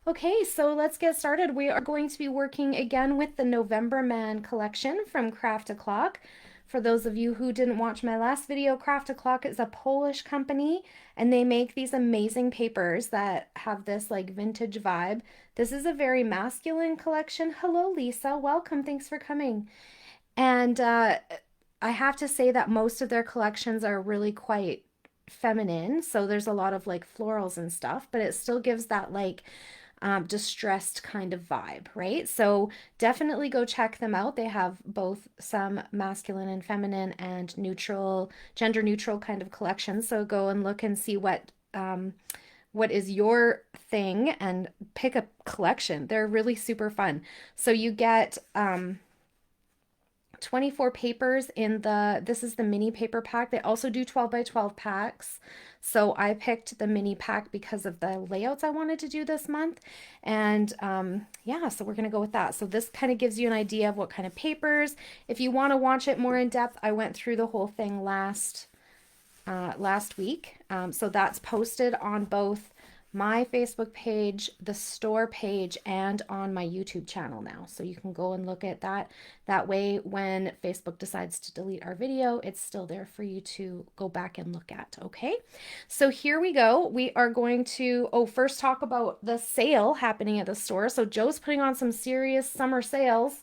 Okay, so let's get started. We are going to be working again with the November Man collection from Craft O'Clock. For those of you who didn't watch my last video, Craft O'Clock is a Polish company and they make these amazing papers that have this like vintage vibe. This is a very masculine collection. Hello, Lisa. Welcome. Thanks for coming. And I have to say that most of their collections are really quite feminine. So there's a lot of like florals and stuff, but it still gives that like distressed kind of vibe, right? So definitely go check them out. They have both some masculine and feminine and neutral, gender neutral kind of collections. So go and look and see what is your thing and pick a collection. They're really super fun. So you get 24 papers in this is the mini paper pack. They also do 12 by 12 packs. So I picked the mini pack because of the layouts I wanted to do this month. And yeah, so we're going to go with that. So this kind of gives you an idea of what kind of papers. If you want to watch it more in depth, I went through the whole thing last week. So that's posted on both my Facebook page, the store page, and on my YouTube channel now. So you can go and look at that. That way, when Facebook decides to delete our video, it's still there for you to go back and look at. Okay. So here we go. We are going to, first talk about the sale happening at the store. So Joe's putting on some serious summer sales.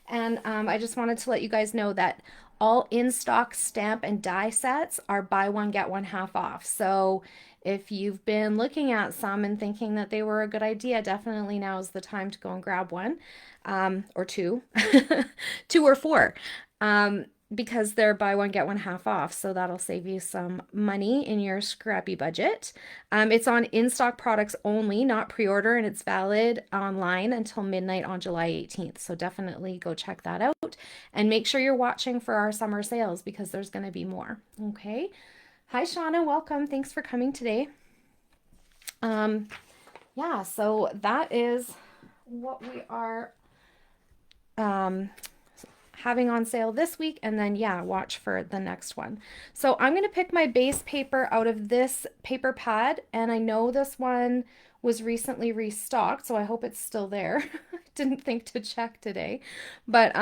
And I just wanted to let you guys know that all in-stock stamp and die sets are buy one, get one half off. So if you've been looking at some and thinking that they were a good idea, definitely now is the time to go and grab one, or two, two or four. Because they're buy one, get one half off. So that'll save you some money in your scrappy budget. It's on in-stock products only, not pre-order, and it's valid online until midnight on July 18th. So definitely go check that out and make sure you're watching for our summer sales because there's going to be more. Okay. Hi, Shauna. Welcome. Thanks for coming today. Um, yeah, so that is what we are um, having on sale this week, and then yeah, watch for the next one. So I'm going to pick my base paper out of this paper pad, and I know this one was recently restocked, so I hope it's still there. Didn't think to check today. But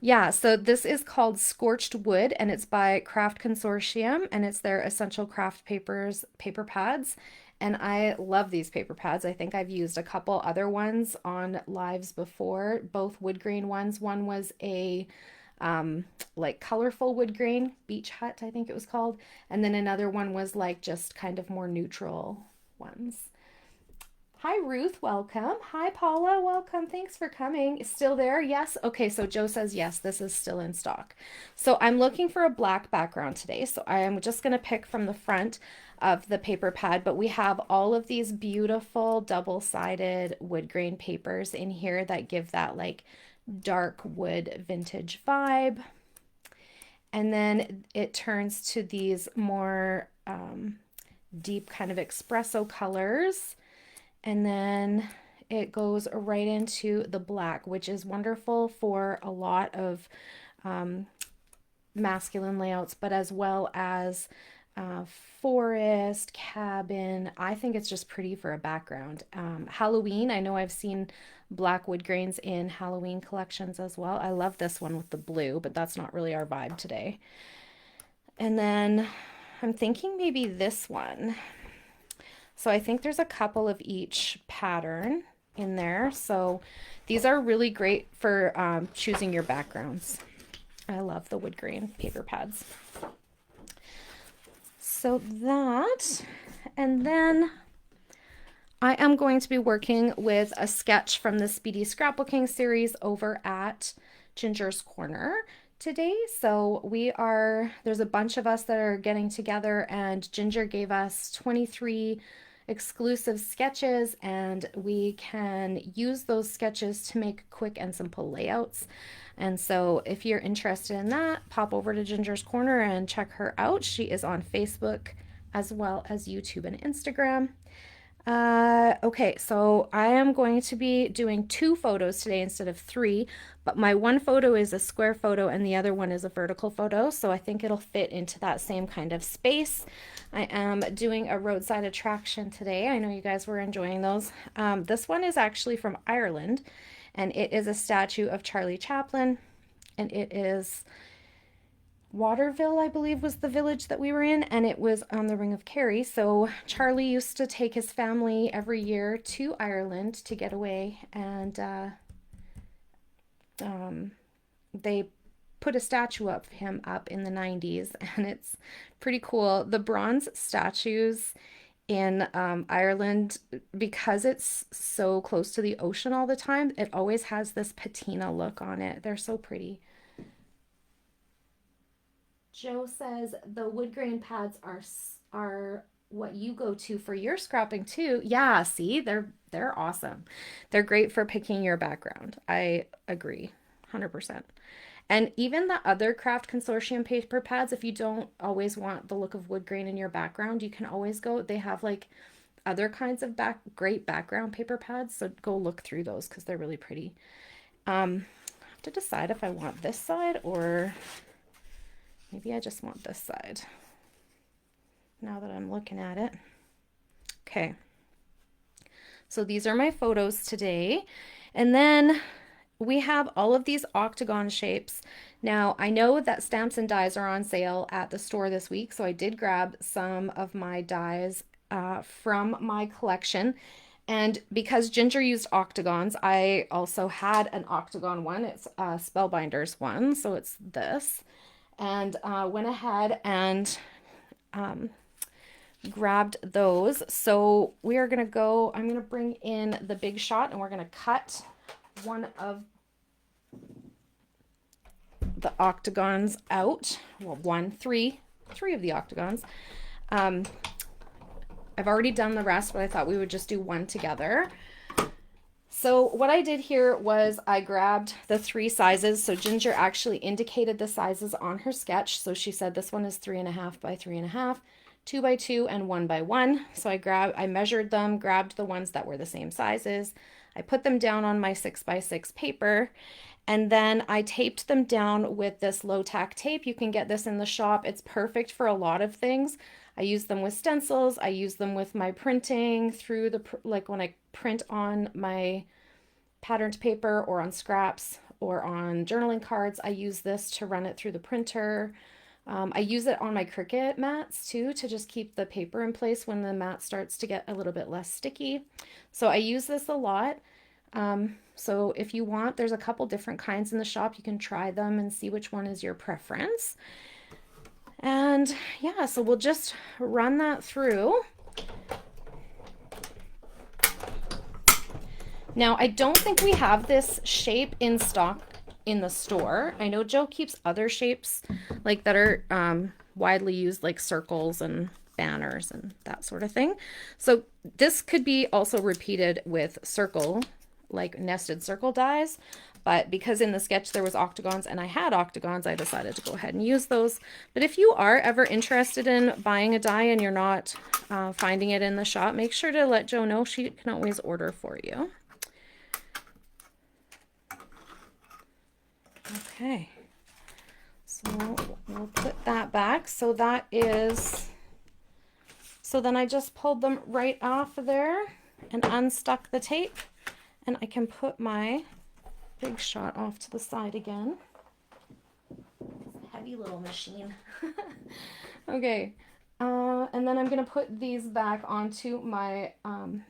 yeah, so this is called Scorched Wood and it's by Craft Consortium and it's their Essential Craft Papers paper pads. And I love these paper pads. I think I've used a couple other ones on lives before, both wood grain ones. One was a like colorful wood grain, Beach Hut, I think it was called. And then another one was like just kind of more neutral ones. Hi, Ruth. Welcome. Hi, Paula. Welcome. Thanks for coming. Still there? Yes. Okay. So Joe says yes, this is still in stock. So I'm looking for a black background today. So I am just going to pick from the front of the paper pad, but we have all of these beautiful double-sided wood grain papers in here that give that like dark wood vintage vibe. And then it turns to these more deep kind of espresso colors. And then it goes right into the black, which is wonderful for a lot of masculine layouts, but as well as forest, cabin. I think it's just pretty for a background. Halloween, I know I've seen black wood grains in Halloween collections as well. I love this one with the blue, but that's not really our vibe today. And then I'm thinking maybe this one. So I think there's a couple of each pattern in there. So these are really great for choosing your backgrounds. I love the wood grain paper pads. So that, and then I am going to be working with a sketch from the Speedy Scrapbooking series over at Ginger's Corner today. So there's a bunch of us that are getting together and Ginger gave us 23 exclusive sketches and we can use those sketches to make quick and simple layouts. And so if you're interested in that, pop over to Ginger's Corner and check her out. She is on Facebook as well as YouTube and Instagram. Okay, so I am going to be doing 2 photos today instead of 3, but my one photo is a square photo and the other one is a vertical photo, so I think it'll fit into that same kind of space. I am doing a roadside attraction today. I know you guys were enjoying those. This one is actually from Ireland, and it is a statue of Charlie Chaplin, and it is Waterville, I believe, was the village that we were in, and it was on the Ring of Kerry. So Charlie used to take his family every year to Ireland to get away, and um, they put a statue of him up in the 90s, and it's pretty cool. The bronze statues in Ireland, because it's so close to the ocean all the time, it always has this patina look on it. They're so pretty. Joe says the wood grain pads are what you go to for your scrapping too. Yeah, see, they're awesome. They're great for picking your background. I agree, 100%. And even the other craft consortium paper pads, if you don't always want the look of wood grain in your background, you can always go. They have like other kinds of great background paper pads, so go look through those because they're really pretty. I have to decide if I want this side or maybe I just want this side now that I'm looking at it. Okay. So these are my photos today. And then we have all of these octagon shapes. Now, I know that stamps and dies are on sale at the store this week, so I did grab some of my dies from my collection. And because Ginger used octagons, I also had an octagon one. It's a Spellbinders one, so it's this. And went ahead and grabbed those. So we are going to go, I'm going to bring in the Big Shot and we're going to cut one of the octagons out. Well, three of the octagons. I've already done the rest, but I thought we would just do one together. So what I did here was I grabbed the 3 sizes. So Ginger actually indicated the sizes on her sketch. So she said this one is 3.5 by 3.5, 2 by 2, and 1 by 1. So I measured them, grabbed the ones that were the same sizes. I put them down on my 6 by 6 paper, and then I taped them down with this low tack tape. You can get this in the shop. It's perfect for a lot of things. I use them with stencils. I use them with my printing through like when I print on my patterned paper or on scraps or on journaling cards. I use this to run it through the printer. I use it on my Cricut mats too to just keep the paper in place when the mat starts to get a little bit less sticky. So I use this a lot. So if you want, there's a couple different kinds in the shop. You can try them and see which one is your preference. And yeah, so we'll just run that through. Now, I don't think we have this shape in stock in the store. I know Joe keeps other shapes like that are widely used, like circles and banners and that sort of thing. So this could be also repeated with like nested circle dies. But because in the sketch there was octagons and I had octagons, I decided to go ahead and use those. But if you are ever interested in buying a die and you're not finding it in the shop, make sure to let Jo know. She can always order for you. Okay, so we'll put that back. So that is, so then I just pulled them right off of there and unstuck the tape, and I can put my Big Shot off to the side again. Heavy little machine. Okay, and then I'm going to put these back onto my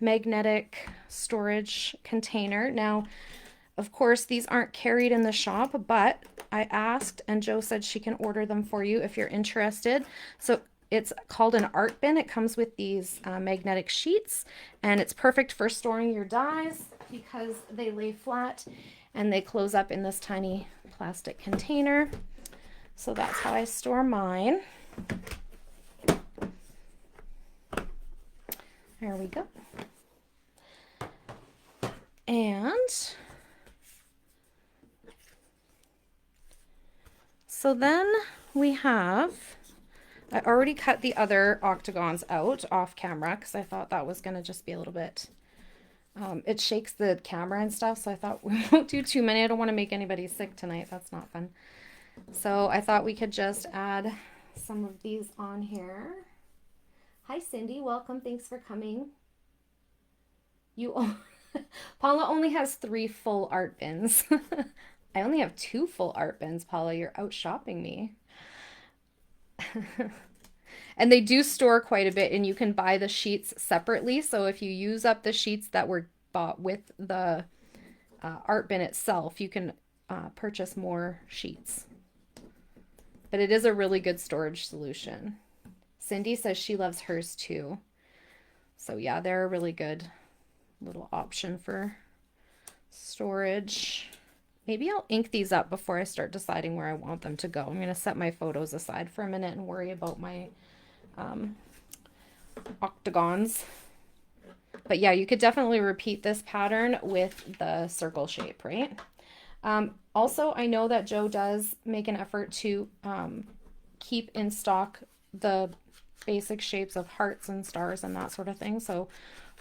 magnetic storage container. Now, of course, these aren't carried in the shop, but I asked and Jo said she can order them for you if you're interested. So it's called an art bin. It comes with these magnetic sheets, and it's perfect for storing your dies because they lay flat and they close up in this tiny plastic container. So that's how I store mine. There we go. And so then we have I already cut the other octagons out off camera because I thought that was going to just be a little bit, it shakes the camera and stuff, so I thought we won't do too many. I don't want to make anybody sick tonight. That's not fun. So I thought we could just add some of these on here. Hi, Cindy. Welcome. Thanks for coming. Paula only has 3 full art bins. I only have 2 full art bins, Paula. You're out shopping me. And they do store quite a bit, and you can buy the sheets separately. So if you use up the sheets that were bought with the art bin itself, you can purchase more sheets. But it is a really good storage solution. Cindy says she loves hers too. So yeah, they're a really good little option for storage. Maybe I'll ink these up before I start deciding where I want them to go. I'm going to set my photos aside for a minute and worry about my octagons. But yeah, you could definitely repeat this pattern with the circle shape, right? Also, I know that Joe does make an effort to keep in stock the basic shapes of hearts and stars and that sort of thing. So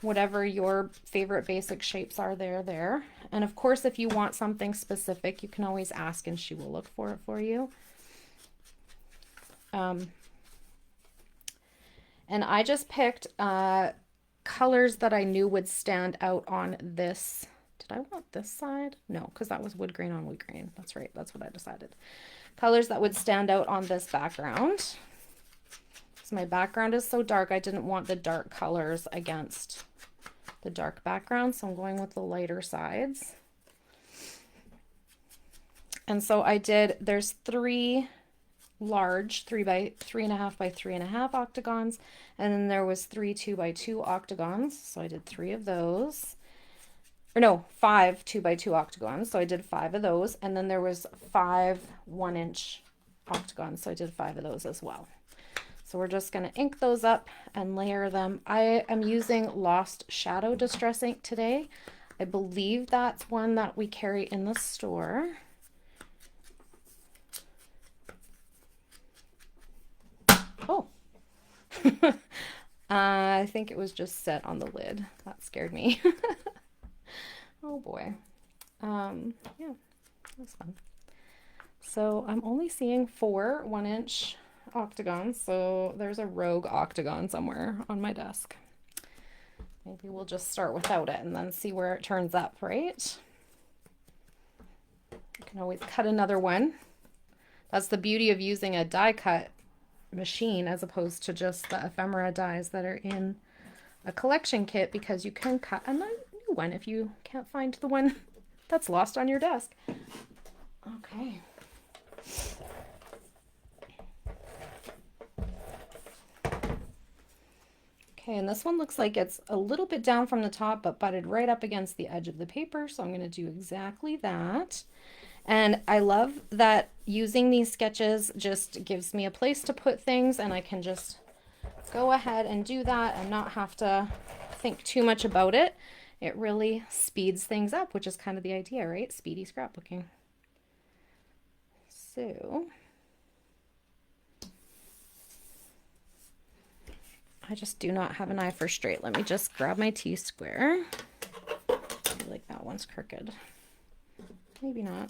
whatever your favorite basic shapes are, they're there. And of course, if you want something specific, you can always ask and she will look for it for you. And I just picked colors that I knew would stand out on this. Did I want this side? No, because that was wood grain on wood grain. That's right. That's what I decided. Colors that would stand out on this background. So my background is so dark, I didn't want the dark colors against the dark background. So I'm going with the lighter sides. And so I did, there's 3 large 3 by 3.5 by 3.5 octagons, and then there was 3 2 by 2 octagons, so I did 3 of those, or no, 5 2 by 2 octagons, so I did 5 of those, and then there was 5 1-inch octagons, so I did 5 of those as well. So we're just going to ink those up and layer them. I am using Lost Shadow Distress ink today. I believe that's one that we carry in the store. Oh, I think it was just set on the lid. That scared me. Oh boy. Yeah, that's fun. So I'm only seeing 4 1-inch octagons. So there's a rogue octagon somewhere on my desk. Maybe we'll just start without it and then see where it turns up, right? You can always cut another one. That's the beauty of using a die cut machine as opposed to just the ephemera dies that are in a collection kit, because you can cut a new one if you can't find the one that's lost on your desk. Okay. Okay, and this one looks like it's a little bit down from the top but butted right up against the edge of the paper, so I'm going to do exactly that. And I love that using these sketches just gives me a place to put things, and I can just go ahead and do that and not have to think too much about it. It really speeds things up, which is kind of the idea, right? Speedy scrapbooking. So I just do not have an eye for straight. Let me just grab my T-square. I feel like that one's crooked. Maybe not.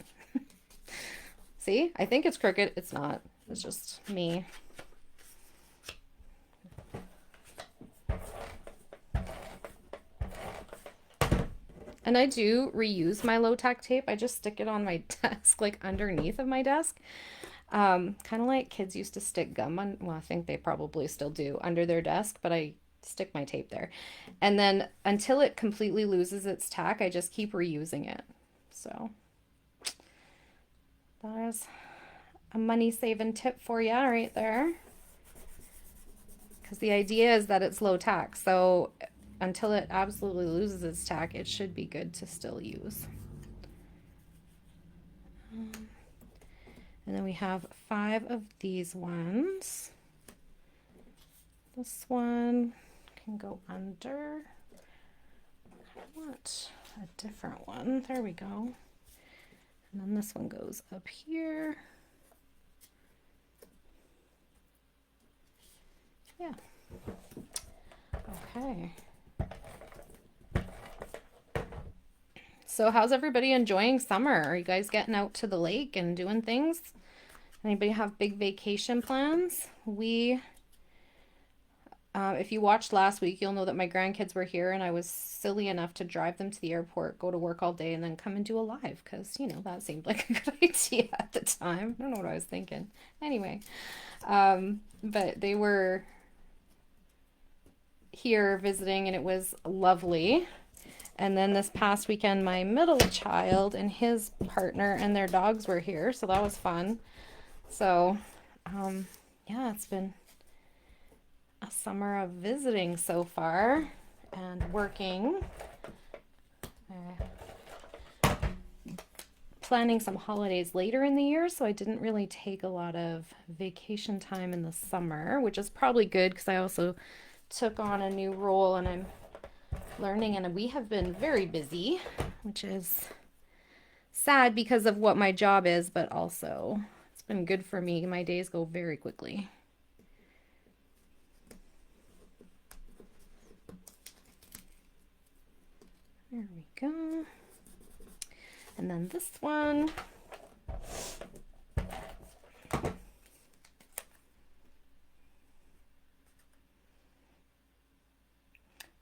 See, I think it's crooked. It's not. It's just me. And I do reuse my low tack tape. I just stick it on my desk, like underneath of my desk. Kind of like kids used to stick gum on, well, I think they probably still do, under their desk, but I stick my tape there. And then until it completely loses its tack, I just keep reusing it. So there's a money-saving tip for you right there. Because the idea is that it's low tack, so until it absolutely loses its tack, it should be good to still use. And then we have 5 of these ones. This one can go under. I want a different one. There we go. And then this one goes up here. Yeah. Okay. So how's everybody enjoying summer? Are you guys getting out to the lake and doing things? Anybody have big vacation plans? If you watched last week, you'll know that my grandkids were here and I was silly enough to drive them to the airport, go to work all day, and then come and do a live because, you know, that seemed like a good idea at the time. I don't know what I was thinking. Anyway, but they were here visiting and it was lovely. And then this past weekend, my middle child and his partner and their dogs were here, so that was fun. So, yeah, it's been a summer of visiting so far and working. Planning some holidays later in the year, so I didn't really take a lot of vacation time in the summer, which is probably good because I also took on a new role and I'm learning, and we have been very busy, which is sad because of what my job is, but also it's been good for me. My days go very quickly. There we go. And then this one.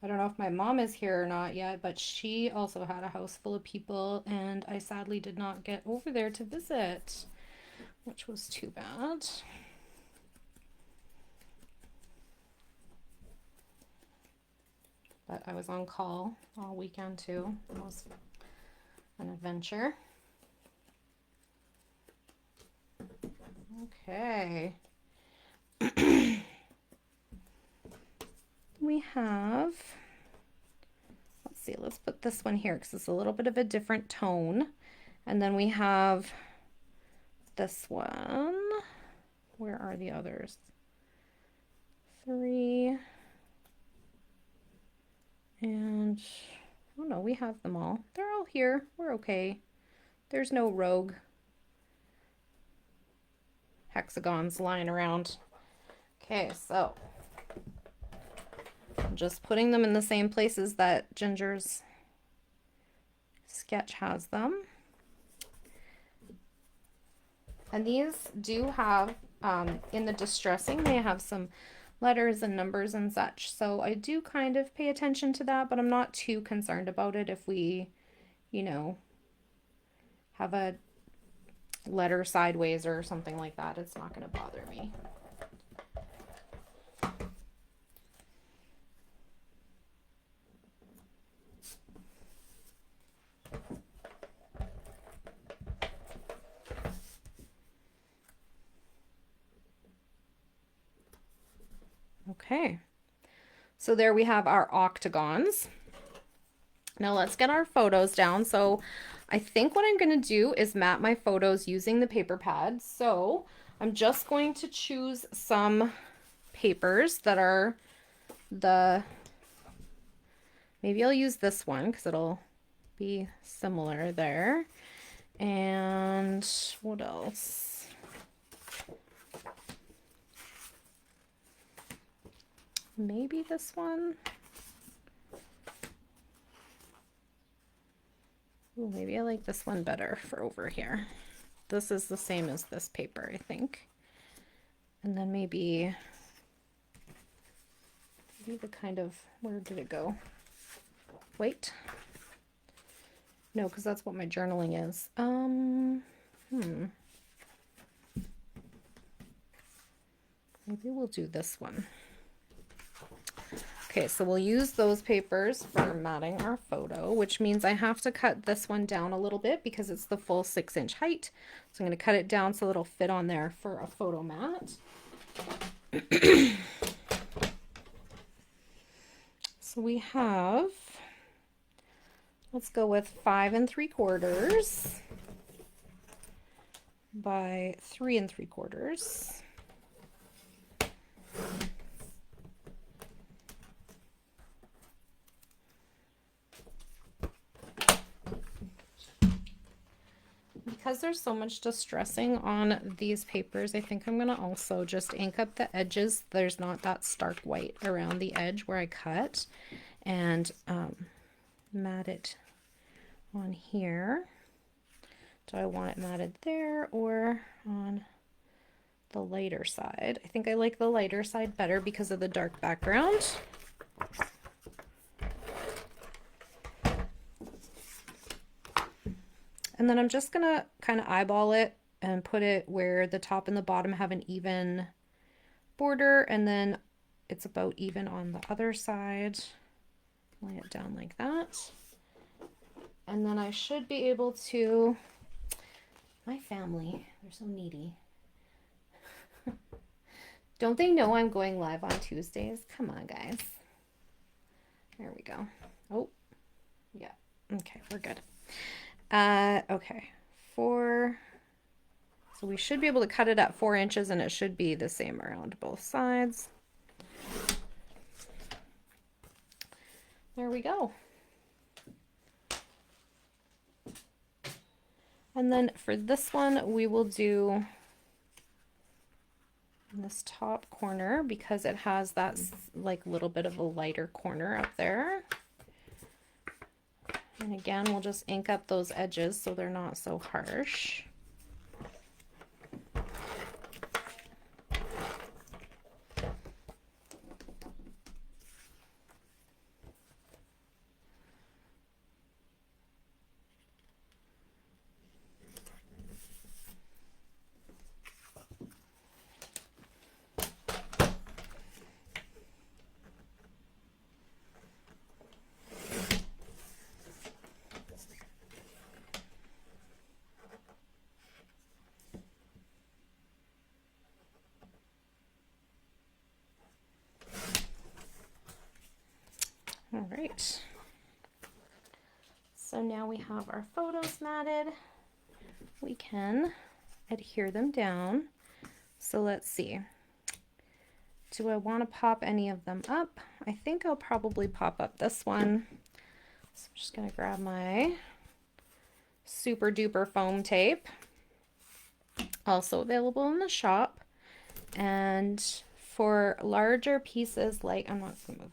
I don't know if my mom is here or not yet, but she also had a house full of people, and I sadly did not get over there to visit, which was too bad. But I was on call all weekend too. It was an adventure. Okay. We have, let's see, let's put this one here because it's a little bit of a different tone. And then we have this one. Where are the others? 3. And, oh no, we have them all. They're all here. We're okay. There's no rogue hexagons lying around. Okay, so I'm just putting them in the same places that Ginger's sketch has them. And these do have, in the distressing, they have some letters and numbers and such. So I do kind of pay attention to that, but I'm not too concerned about it if we, you know, have a letter sideways or something like that. It's not going to bother me. Okay, so there we have our octagons. Now let's get our photos down. So I think what I'm going to do is map my photos using the paper pads. So I'm just going to choose some papers that are maybe I'll use this one because it'll be similar there. And what else? Maybe this one. Ooh, maybe I like this one better for over here. This is the same as this paper, I think. And then maybe the kind of, where did it go? Wait. No, because that's what my journaling is. Maybe we'll do this one. Okay, so we'll use those papers for matting our photo, which means I have to cut this one down a little bit because it's the full 6-inch height. So I'm going to cut it down so it'll fit on there for a photo mat. So we have, let's go with 5 3/4 by 3 3/4. because there's so much distressing on these papers, I think I'm going to also just ink up the edges. There's not that stark white around the edge where I cut, and mat it on here. Do I want it matted there or on the lighter side? I think I like the lighter side better because of the dark background. And then I'm just gonna kind of eyeball it and put it where the top and the bottom have an even border, and then it's about even on the other side. Lay it down like that. And then I should be able to, my family, they're so needy. Don't they know I'm going live on Tuesdays? Come on, guys. There we go. Oh, yeah. Okay, we're good. Okay. So we should be able to cut it at 4 inches, and it should be the same around both sides. There we go. And then for this one, we will do this top corner because it has that like little bit of a lighter corner up there. And again, we'll just ink up those edges so they're not so harsh. All right, so now we have our photos matted. We can adhere them down. So let's see. Do I want to pop any of them up? I think I'll probably pop up this one. So I'm just going to grab my super duper foam tape, also available in the shop. And for larger pieces, like, I'm not going to move.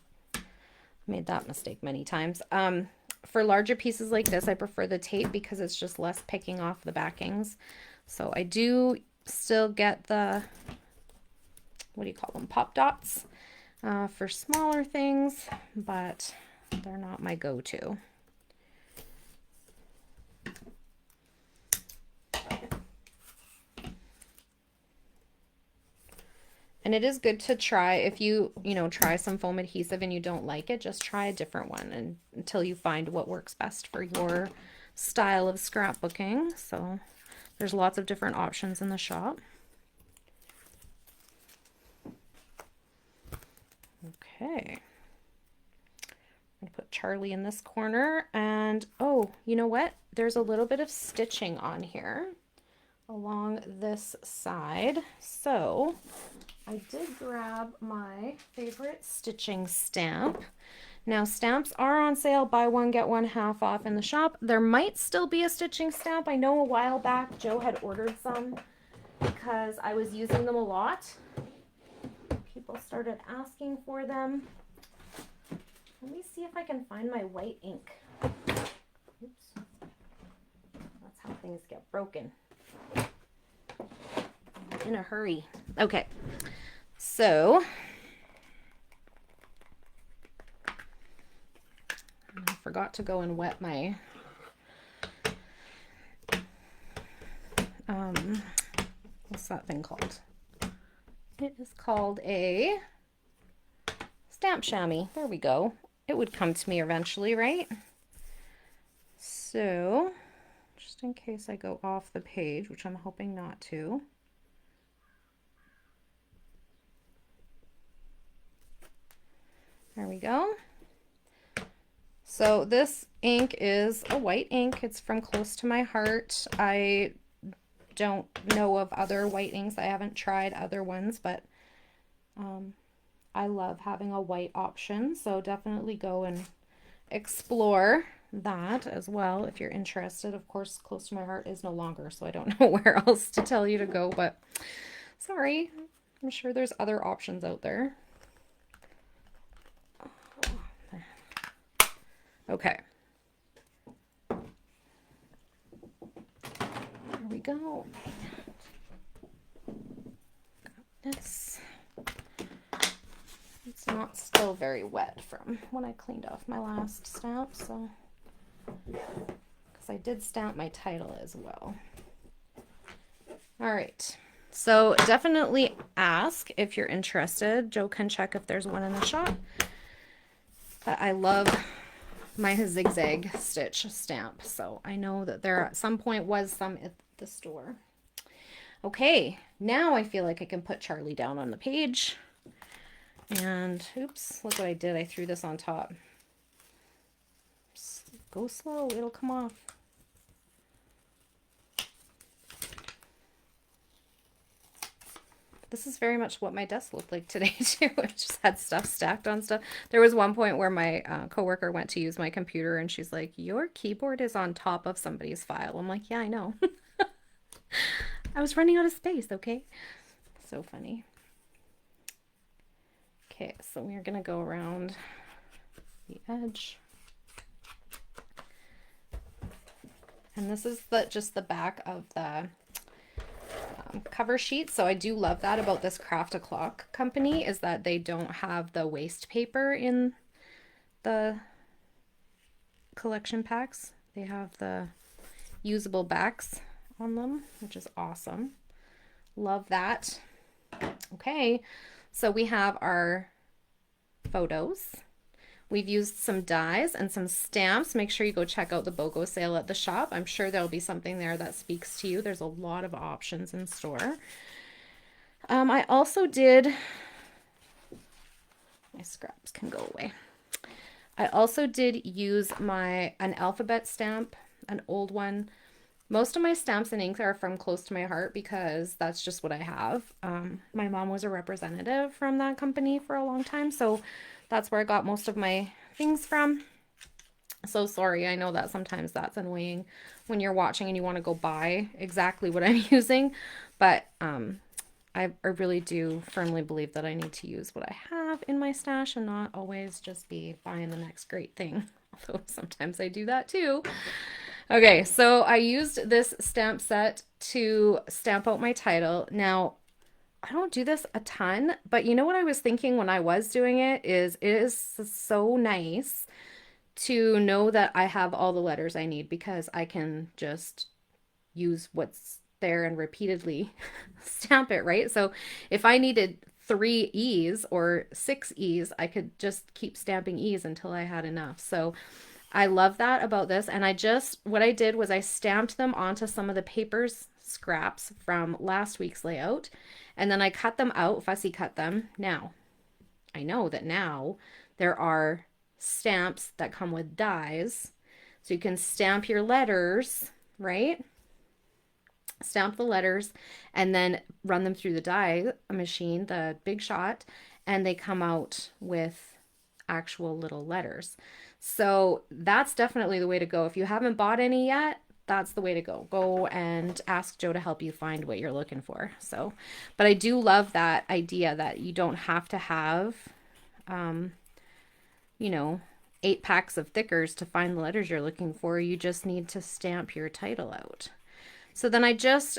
Made that mistake many times. For larger pieces like this, I prefer the tape because it's just less picking off the backings. So I do still get the, what do you call them, pop dots for smaller things, but they're not my go-to. And it is good to try, if you try some foam adhesive and you don't like it, just try a different one until you find what works best for your style of scrapbooking. So there's lots of different options in the shop. Okay. I'm going to put Charlie in this corner, and oh, you know what? There's a little bit of stitching on here along this side. So I did grab my favorite stitching stamp. Now, stamps are on sale, buy one, get one half off in the shop. There might still be a stitching stamp. I know a while back Joe had ordered some because I was using them a lot. People started asking for them. Let me see if I can find my white ink. Oops. That's how things get broken. In a hurry. Okay. So I forgot to go and wet my what's that thing called? It is called a stamp chamois. There we go. It would come to me eventually, right? So just in case I go off the page, which I'm hoping not to. There we go. So this ink is a white ink. It's from Close to My Heart. I don't know of other white inks. I haven't tried other ones, but I love having a white option. So definitely go and explore that as well if you're interested. Of course, Close to My Heart is no longer, so I don't know where else to tell you to go, but sorry. I'm sure there's other options out there. Okay. There we go. Got this. It's not still very wet from when I cleaned off my last stamp, so because I did stamp my title as well. All right, so definitely ask if you're interested. Joe can check if there's one in the shop. But I love my zigzag stitch stamp, so I know that there at some point was some at the store. Okay, now I feel like I can put Charlie down on the page. And oops, look what I did. I threw this on top. Just go slow, it'll come off. This is very much what my desk looked like today too. It just had stuff stacked on stuff. There was one point where my coworker went to use my computer and she's like, "Your keyboard is on top of somebody's file." I'm like, "Yeah, I know." I was running out of space, okay? So funny. Okay, so we're gonna go around the edge. And this is just the back of the cover sheet. So I do love that about this Craft a Clock company, is that they don't have the waste paper in the collection packs. They have the usable backs on them, which is awesome. Love that. Okay, so we have our photos. We've used some dies and some stamps. Make sure you go check out the BOGO sale at the shop. I'm sure there'll be something there that speaks to you. There's a lot of options in store. I also did, my scraps can go away. I also did use an alphabet stamp, an old one. Most of my stamps and inks are from Close to My Heart because that's just what I have. My mom was a representative from that company for a long time, so that's where I got most of my things from. So sorry, I know that sometimes that's annoying when you're watching and you want to go buy exactly what I'm using, but I really do firmly believe that I need to use what I have in my stash and not always just be buying the next great thing, although sometimes I do that too. Okay, so I used this stamp set to stamp out my title. Now, I don't do this a ton, but you know what I was thinking when I was doing it is so nice to know that I have all the letters I need because I can just use what's there and repeatedly stamp it, right? So if I needed 3 E's or 6 E's, I could just keep stamping E's until I had enough. So I love that about this. And what I did was I stamped them onto some of the papers scraps from last week's layout. And then I cut them out, fussy cut them. Now, I know that now there are stamps that come with dies. So you can stamp your letters, right? Stamp the letters and then run them through the die machine, the Big Shot, and they come out with actual little letters. So that's definitely the way to go. If you haven't bought any yet, that's the way to go. Go and ask Joe to help you find what you're looking for. So, but I do love that idea that you don't have to have, you know, 8 packs of thickers to find the letters you're looking for. You just need to stamp your title out. So then I just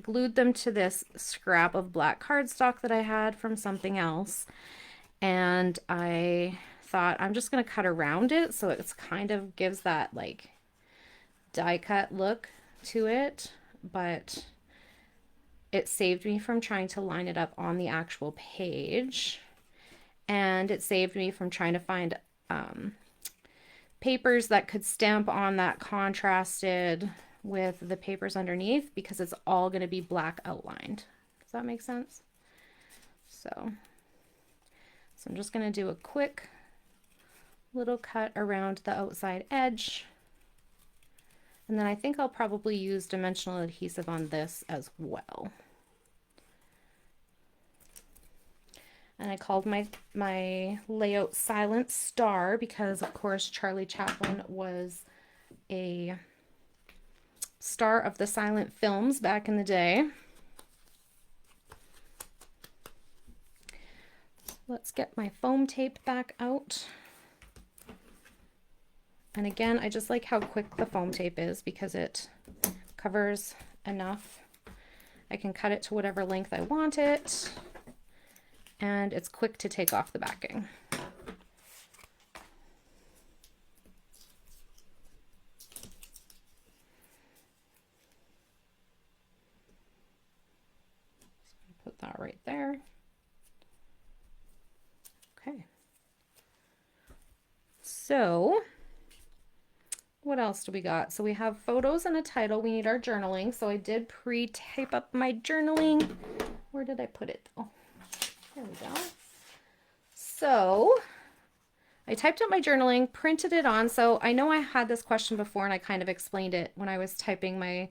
glued them to this scrap of black cardstock that I had from something else. And I thought I'm just going to cut around it so it's kind of gives that like die cut look to it, but it saved me from trying to line it up on the actual page, and it saved me from trying to find papers that could stamp on that contrasted with the papers underneath, because it's all going to be black outlined. Does that make sense? So I'm just going to do a quick little cut around the outside edge. And then I think I'll probably use dimensional adhesive on this as well. And I called my layout Silent Star because, of course, Charlie Chaplin was a star of the silent films back in the day. Let's get my foam tape back out. And again, I just like how quick the foam tape is because it covers enough. I can cut it to whatever length I want it. And it's quick to take off the backing. So put that right there. Okay. So what else do we got? So we have photos and a title. We need our journaling. So I did pre-type up my journaling. Where did I put it? Oh, there we go. So I typed up my journaling, printed it on. So I know I had this question before and I kind of explained it when I was typing my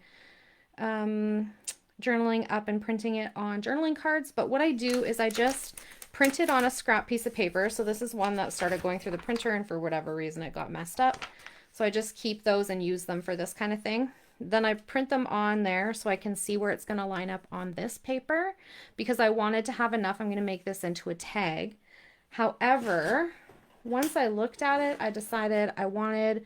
journaling up and printing it on journaling cards. But what I do is I just print it on a scrap piece of paper. So this is one that started going through the printer and for whatever reason it got messed up. So I just keep those and use them for this kind of thing. Then I print them on there so I can see where it's going to line up on this paper because I wanted to have enough. I'm going to make this into a tag. However, once I looked at it, I decided I wanted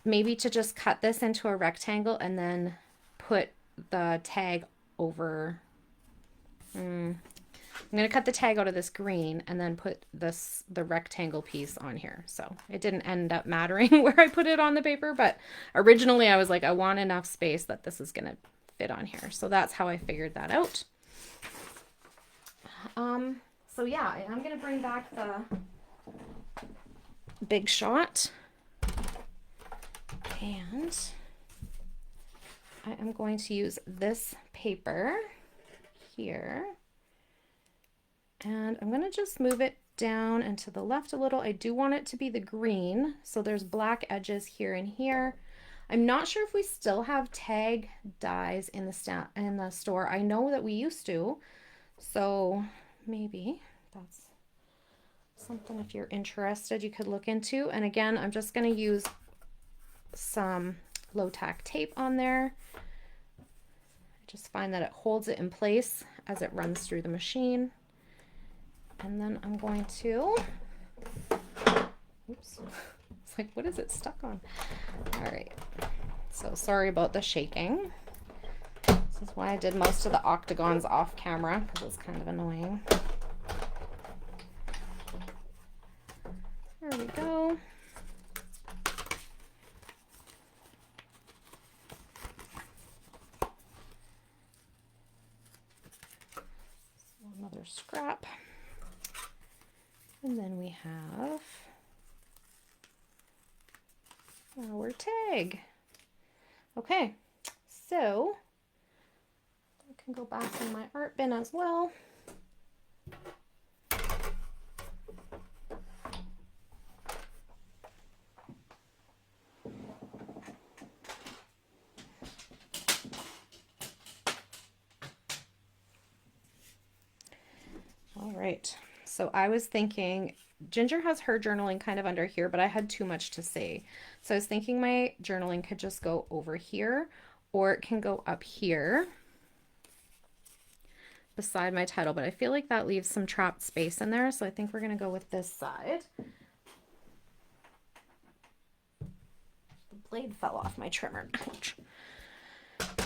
maybe to just cut this into a rectangle and then put the tag over. I'm going to cut the tag out of this green and then put the rectangle piece on here. So it didn't end up mattering where I put it on the paper, but originally I was like, I want enough space that this is going to fit on here. So that's how I figured that out. So yeah, I'm going to bring back the Big Shot and I am going to use this paper here. And I'm going to just move it down and to the left a little. I do want it to be the green. So there's black edges here and here. I'm not sure if we still have tag dies in the store. I know that we used to. So maybe that's something if you're interested you could look into. And again, I'm just going to use some low tack tape on there. I just find that it holds it in place as it runs through the machine. And then I'm going to, oops, it's like, what is it stuck on? All right, so sorry about the shaking. This is why I did most of the octagons off camera, because it's kind of annoying. There we go. So another scrap. And then we have our tag. Okay, so I can go back in my art bin as well. All right. So I was thinking, Ginger has her journaling kind of under here, but I had too much to say. So I was thinking my journaling could just go over here, or it can go up here beside my title, but I feel like that leaves some trapped space in there. So I think we're going to go with this side. The blade fell off my trimmer. Ouch.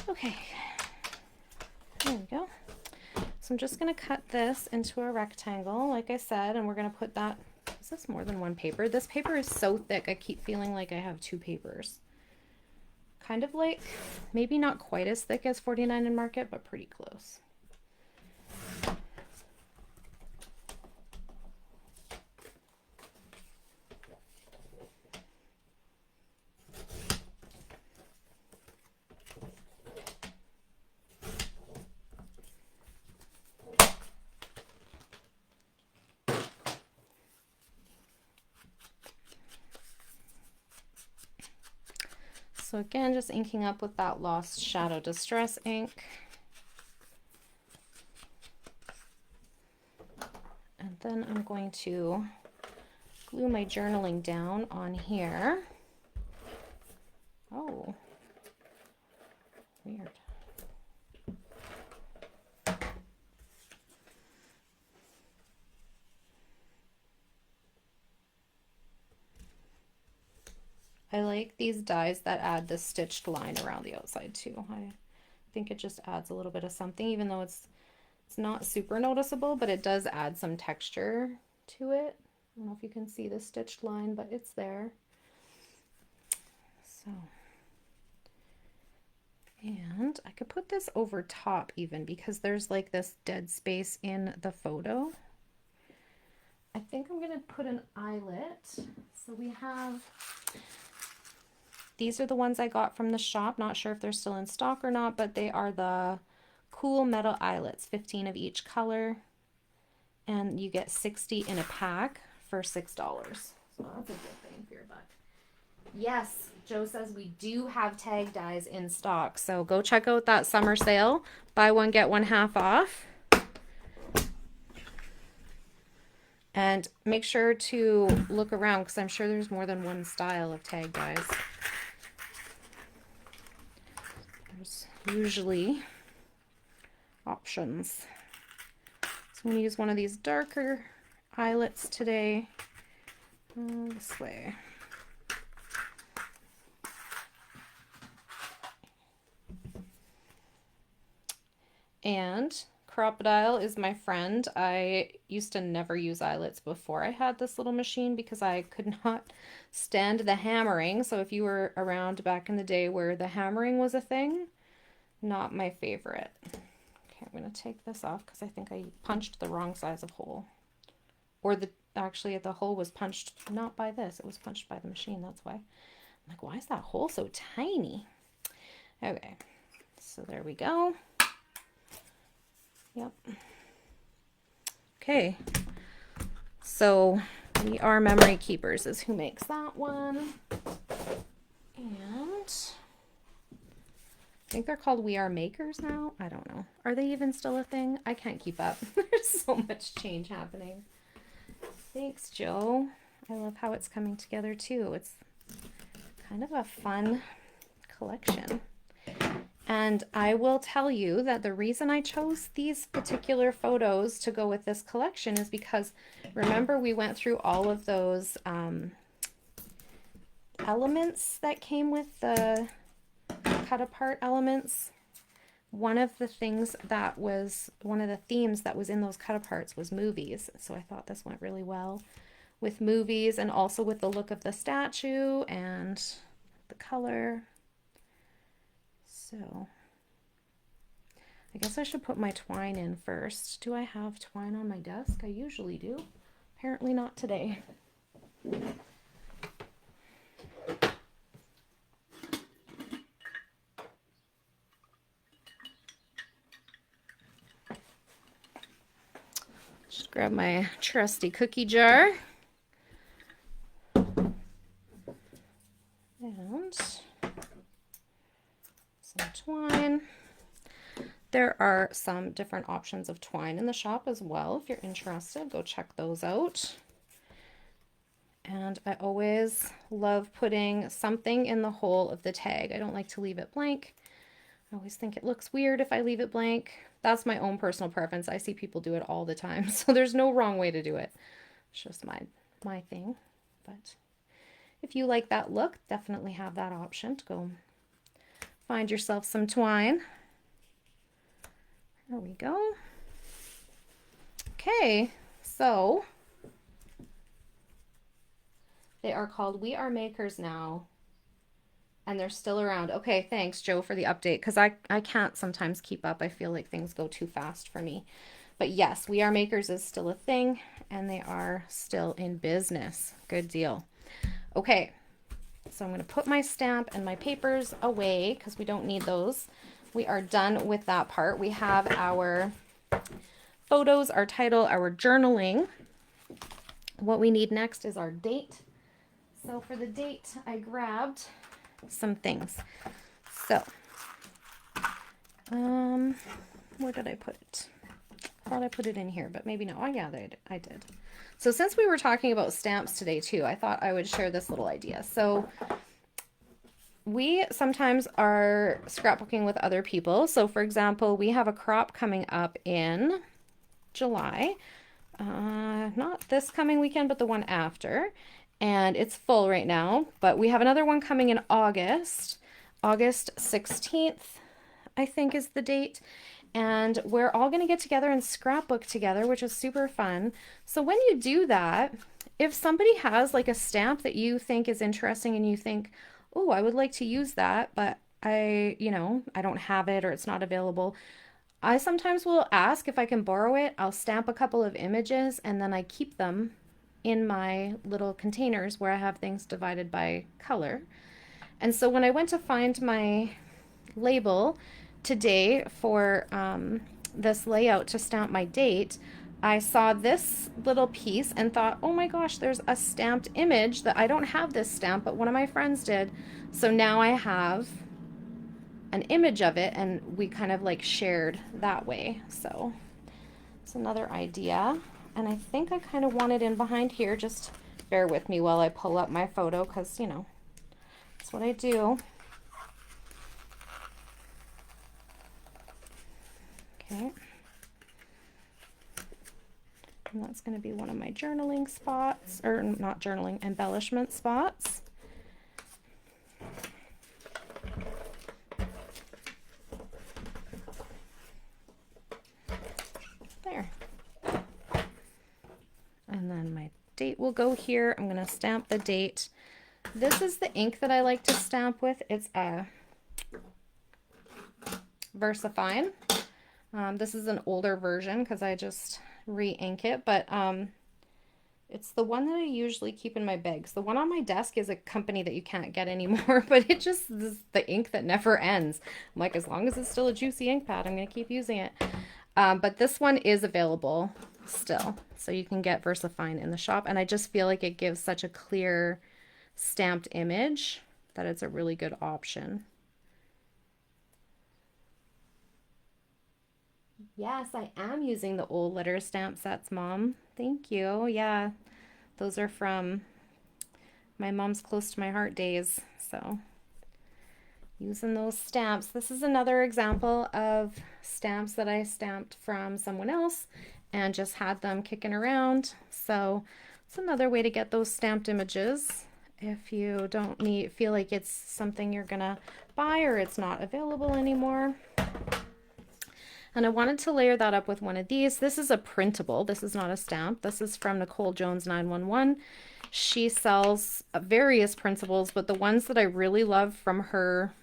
Okay. There we go. So I'm just going to cut this into a rectangle, like I said, and we're going to put that, is this more than one paper? This paper is so thick, I keep feeling like I have two papers. Kind of like, maybe not quite as thick as 49 and Market, but pretty close. So again, just inking up with that Lost Shadow Distress ink. And Then I'm going to glue my journaling down on here. Oh, weird. I like these dies that add the stitched line around the outside too. I think it just adds a little bit of something, even though it's not super noticeable, but it does add some texture to it. I don't know if you can see the stitched line, but it's there. So, and I could put this over top even because there's like this dead space in the photo. I think I'm gonna put an eyelet. So we have, these are the ones I got from the shop. Not sure if they're still in stock or not, but they are the cool metal eyelets, 15 of each color. And you get 60 in a pack for $6. So that's a good thing for your buck. Yes, Joe says we do have tag dies in stock. So go check out that summer sale. Buy one, get one half off. And make sure to look around because I'm sure there's more than one style of tag dies. There's usually options. So I'm going to use one of these darker eyelets today. This way. And Crocodile is my friend. I used to never use eyelets before I had this little machine because I could not stand the hammering. So if you were around back in the day where the hammering was a thing, not my favorite. Okay, I'm going to take this off because I think I punched the wrong size of hole. Or actually the hole was punched not by this, it was punched by the machine. That's why. I'm like, why is that hole so tiny? Okay, so there we go. Yep. Okay, so We Are Memory Keepers is who makes that one. And I think they're called We Are Makers now. I don't know. Are they even still a thing? I can't keep up. There's so much change happening. Thanks, Joe. I love how it's coming together too. It's kind of a fun collection. And I will tell you that the reason I chose these particular photos to go with this collection is because, remember, we went through all of those elements that came with the cut apart elements. One of the things that was, one of the themes that was in those cut aparts was movies. So I thought this went really well with movies and also with the look of the statue and the color. So I guess I should put my twine in first. Do I have twine on my desk? I usually do. Apparently not today. Just grab my trusty cookie jar. And some twine. There are some different options of twine in the shop as well. If you're interested, go check those out. And I always love putting something in the hole of the tag. I don't like to leave it blank. I always think it looks weird if I leave it blank. That's my own personal preference. I see people do it all the time, so there's no wrong way to do it. It's just my thing. But if you like that look, definitely have that option to go find yourself some twine. There we go. Okay, so they are called We Are Makers now, and they're still around. Okay, thanks, Joe, for the update, because I can't sometimes keep up. I feel like things go too fast for me. But yes, We Are Makers is still a thing, and they are still in business. Good deal. Okay, so I'm going to put my stamp and my papers away because we don't need those. We are done with that part. We have our photos, our title, our journaling. What we need next is our date. So for the date, I grabbed some things. So, where did I put it? thought I put it in here, but maybe no. Oh yeah, I did. So since we were talking about stamps today too, I thought I would share this little idea. So we sometimes are scrapbooking with other people. So for example, we have a crop coming up in July. Not this coming weekend, but the one after. And it's full right now, but we have another one coming in August. August 16th, I think is the date. And we're all going to get together and scrapbook together, which is super fun. So when you do that, if somebody has like a stamp that you think is interesting and you think, oh, I would like to use that, but I don't have it or it's not available, I sometimes will ask if I can borrow it. I'll stamp a couple of images and then I keep them in my little containers where I have things divided by color. And so when I went to find my label today for this layout to stamp my date, I saw this little piece and thought, oh my gosh, there's a stamped image that I don't have this stamp, but one of my friends did. So now I have an image of it and we kind of like shared that way. So it's another idea. And I think I kind of want it in behind here. Just bear with me while I pull up my photo because, you know, that's what I do. Okay. And that's going to be one of my journaling spots, or not journaling, embellishment spots. There. And then my date will go here. I'm going to stamp the date. This is the ink that I like to stamp with. It's a VersaFine. This is an older version because I just re-ink it, but it's the one that I usually keep in my bags. The one on my desk is a company that you can't get anymore, but it just is the ink that never ends. I'm like, as long as it's still a juicy ink pad, I'm going to keep using it. But this one is available still, so you can get VersaFine in the shop, and I just feel like it gives such a clear stamped image that it's a really good option. Yes, I am using the old letter stamp sets, Mom. Thank you. Yeah, those are from my mom's close to my heart days. So using those stamps. This is another example of stamps that I stamped from someone else and just had them kicking around. So it's another way to get those stamped images if you don't feel like it's something you're gonna buy or it's not available anymore. And I wanted to layer that up with one of these. This is a printable. This is not a stamp. This is from Nicole Jones 911. She sells various printables, but the ones that I really love from her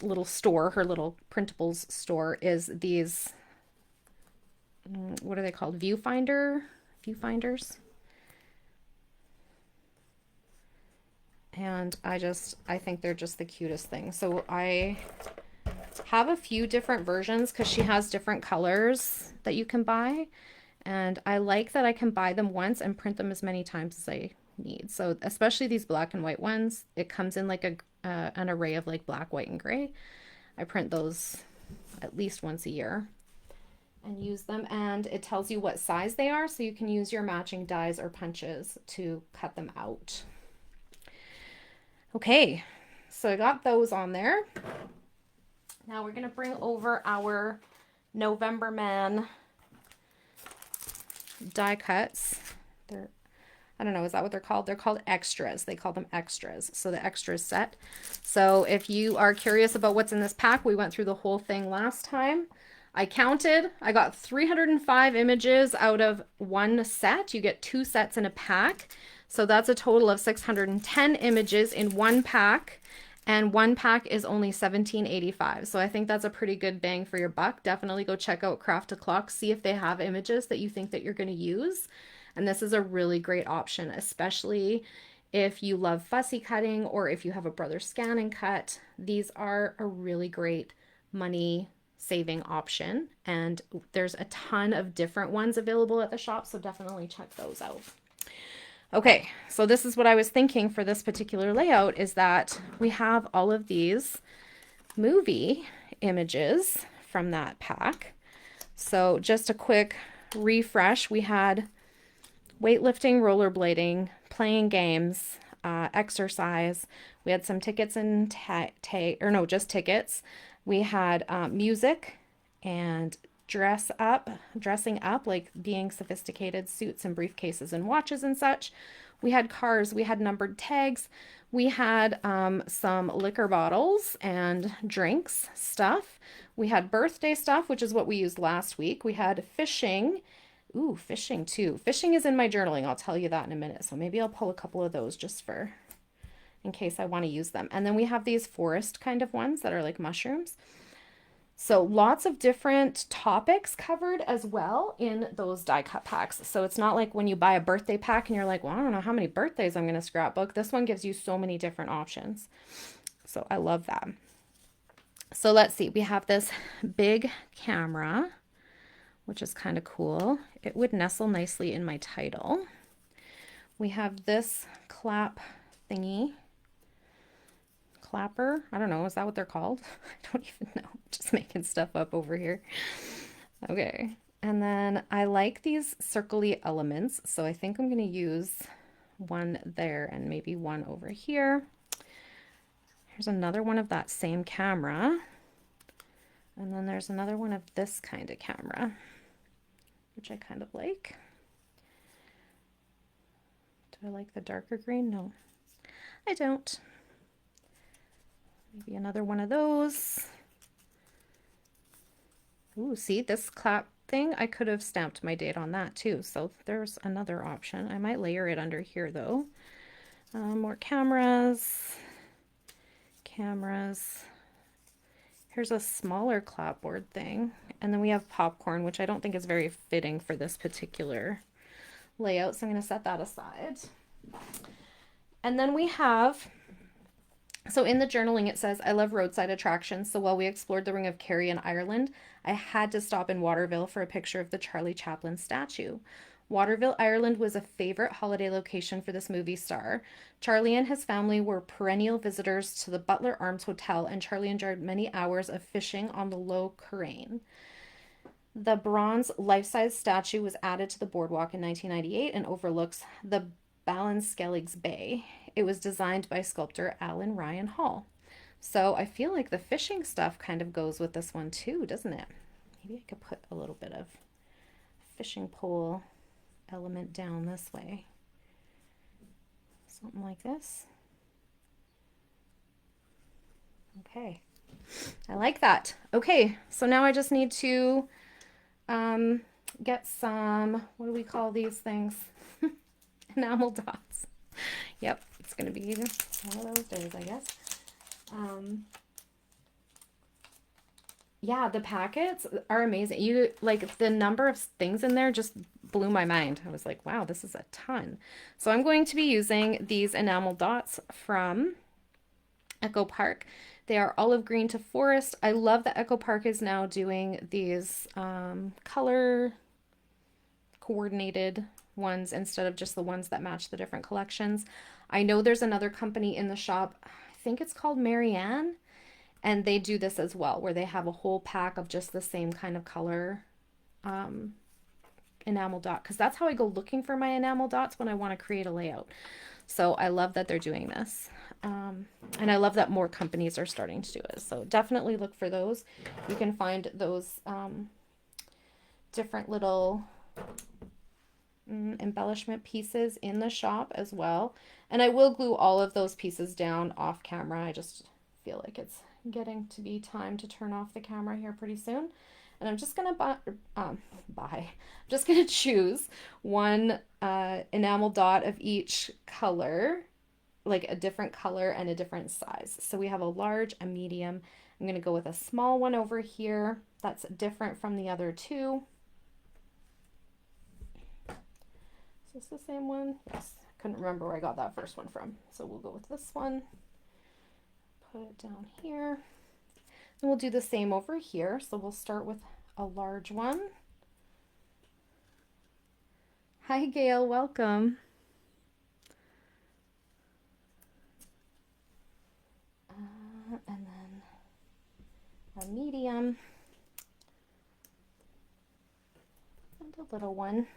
little store, her little printables store, is these, what are they called? Viewfinders. And I think they're just the cutest thing. So I have a few different versions because she has different colors that you can buy, and I like that I can buy them once and print them as many times as I need. So especially these black and white ones, it comes in like an array of like black, white, and gray. I print those at least once a year and use them, and it tells you what size they are, so you can use your matching dies or punches to cut them out. Okay, so I got those on there. Now we're going to bring over our November Man die cuts. I don't know, is that what they're called? They're called extras. They call them extras. So the extras set. So if you are curious about what's in this pack, we went through the whole thing last time. I counted. I got 305 images out of one set. You get 2 sets in a pack. So that's a total of 610 images in one pack. And one pack is only $17.85. So I think that's a pretty good bang for your buck. Definitely go check out Craft to Clock. See if they have images that you think that you're going to use. And this is a really great option, especially if you love fussy cutting or if you have a brother scan and cut. These are a really great money saving option. And there's a ton of different ones available at the shop. So definitely check those out. Okay, so this is what I was thinking for this particular layout, is that we have all of these movie images from that pack. So just a quick refresh. We had weightlifting, rollerblading, playing games, exercise. We had some tickets and just tickets. We had music and dressing up, like being sophisticated, suits and briefcases and watches and such. We had cars, we had numbered tags, we had some liquor bottles and drinks stuff. We had birthday stuff, which is what we used last week. We had fishing. Ooh, fishing too. Fishing is in my journaling. I'll tell you that in a minute. So maybe I'll pull a couple of those just for in case I want to use them. And then we have these forest kind of ones that are like mushrooms. So lots of different topics covered as well in those die cut packs. So it's not like when you buy a birthday pack and you're like, well, I don't know how many birthdays I'm going to scrapbook. This one gives you so many different options. So I love that. So let's see. We have this big camera, which is kind of cool. It would nestle nicely in my title. We have this clap thingy. Clapper. I don't know. Is that what they're called? I don't even know. Just making stuff up over here. Okay. And then I like these circly elements. So I think I'm going to use one there and maybe one over here. Here's another one of that same camera. And then there's another one of this kind of camera, which I kind of like. Do I like the darker green? No, I don't. Maybe another one of those. Ooh, see this clap thing? I could have stamped my date on that too. So there's another option. I might layer it under here though. More cameras. Here's a smaller clapboard thing. And then we have popcorn, which I don't think is very fitting for this particular layout. So I'm going to set that aside. And then we have, so in the journaling it says, I love roadside attractions. So while we explored the Ring of Kerry in Ireland, I had to stop in Waterville for a picture of the Charlie Chaplin statue. Waterville, Ireland was a favorite holiday location for this movie star. Charlie and his family were perennial visitors to the Butler Arms Hotel, and Charlie enjoyed many hours of fishing on the Lough Currane. The bronze life-size statue was added to the boardwalk in 1998 and overlooks the Ballinskelligs Bay. It was designed by sculptor Alan Ryan Hall. So I feel like the fishing stuff kind of goes with this one too, doesn't it? Maybe I could put a little bit of fishing pole element down this way. Something like this. Okay. I like that. Okay, so now I just need to get some, what do we call these things? Enamel dots. Yep, it's going to be one of those days, I guess. Yeah, the packets are amazing. You like the number of things in there just blew my mind. I was like, wow, this is a ton. So I'm going to be using these enamel dots from Echo Park. They are olive green to forest. I love that Echo Park is now doing these color coordinated ones instead of just the ones that match the different collections. I know there's another company in the shop, I think it's called Marianne, and they do this as well, where they have a whole pack of just the same kind of color enamel dot, because that's how I go looking for my enamel dots when I want to create a layout. So I love that they're doing this. And I love that more companies are starting to do it. So definitely look for those. You can find those different little embellishment pieces in the shop as well. And I will glue all of those pieces down off camera. I just feel like it's getting to be time to turn off the camera here pretty soon. And I'm just gonna I'm just gonna choose one enamel dot of each color, like a different color and a different size. So we have a large, a medium. I'm gonna go with a small one over here that's different from the other two. Is this the same one? Yes. I couldn't remember where I got that first one from. So we'll go with this one. Put it down here. And we'll do the same over here. So we'll start with a large one. Hi, Gail. Welcome. And then a medium. the little one,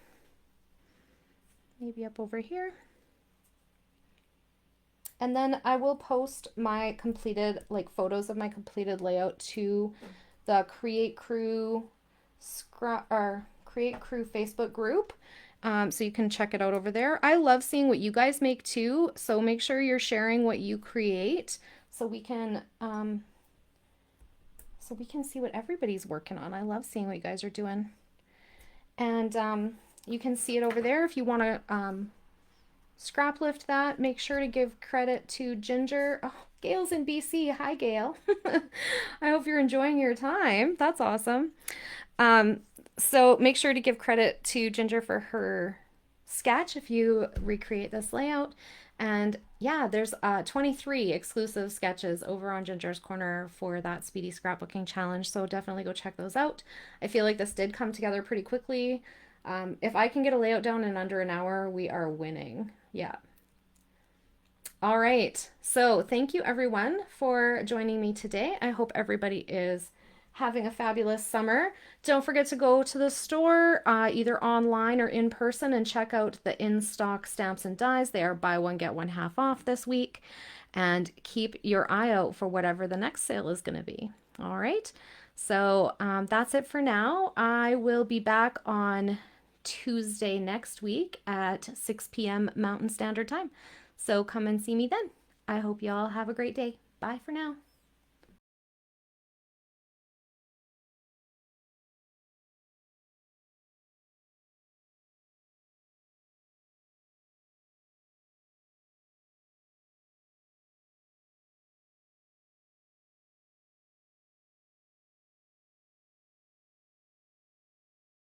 maybe up over here. And then I will post my completed, like photos of my completed layout to the Create Crew Facebook group. So you can check it out over there. I love seeing what you guys make too. So make sure you're sharing what you create so we can see what everybody's working on. I love seeing what you guys are doing. And you can see it over there if you want to scrap lift that. Make sure to give credit to Ginger. Oh, Gail's in BC. Hi, Gail. I hope you're enjoying your time. That's awesome. So make sure to give credit to Ginger for her sketch if you recreate this layout. And yeah, there's 23 exclusive sketches over on Ginger's Corner for that Speedy Scrapbooking Challenge. So definitely go check those out. I feel like this did come together pretty quickly. If I can get a layout down in under an hour, we are winning. Yeah. All right. So thank you everyone for joining me today. I hope everybody is having a fabulous summer. Don't forget to go to the store, either online or in person, and check out the in-stock stamps and dies. They are buy one, get one half off this week. And keep your eye out for whatever the next sale is going to be. All right. So that's it for now. I will be back on Tuesday next week at 6 p.m. Mountain Standard Time. So come and see me then. I hope you all have a great day. Bye for now.